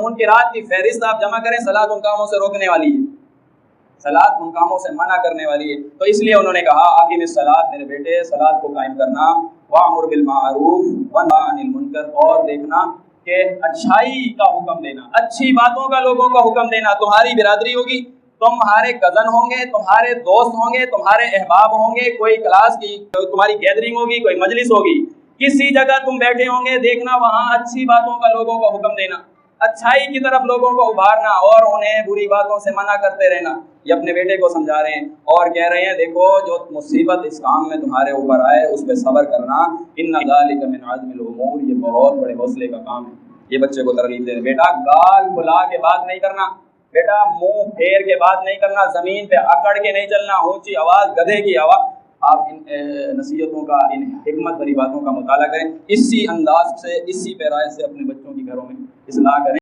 उनकी रात की फहरिस्त आप जमा करें, सलात उन कामों से रोकने वाली है, सलात उन कामों से मना करने वाली है। तो इसलिए उन्होंने कहा आकिम सलात, मेरे बेटे सलात को कायम करना, वामुर बिल मारूफ वन्हा अनिल मुनकर, और देखना कि अच्छाई का हुक्म देना, अच्छी बातों का लोगों को हुक्म देना। तुम्हारी बिरादरी होगी, तुम्हारे कजन होंगे, तुम्हारे दोस्त होंगे, तुम्हारे अहबाब होंगे, कोई क्लास की तुम्हारी गैदरिंग होगी, कोई मजलिस होगी, किसी जगह तुम बैठे होंगे, देखना वहां अच्छी बातों का लोगों को हुक्म देना, अच्छाई की तरफ लोगों को उभारना और उन्हें बुरी बातों से मना करते रहना। ये अपने बेटे को समझा रहे हैं और कह रहे हैं देखो जो मुसीबत इस काम में तुम्हारे ऊपर आए उस पर सब्र करना, इन्ना ज़ालिका मिन अज़्मिल उमूर, ये बहुत बड़े हौसले का काम है। ये बच्चे को तरगीब दे, बेटा गाल खुला के बात नहीं करना, बेटा मुंह फेर के बात नहीं करना, जमीन पे अकड़ के नहीं चलना, ऊंची आवाज गधे की आवाज। आप इन नसीहतों का, इन हिकमत भरी बातों का मुताला करें, इसी अंदाज से, इसी पैराए से अपने बच्चों की घरों में इस्लाह करें।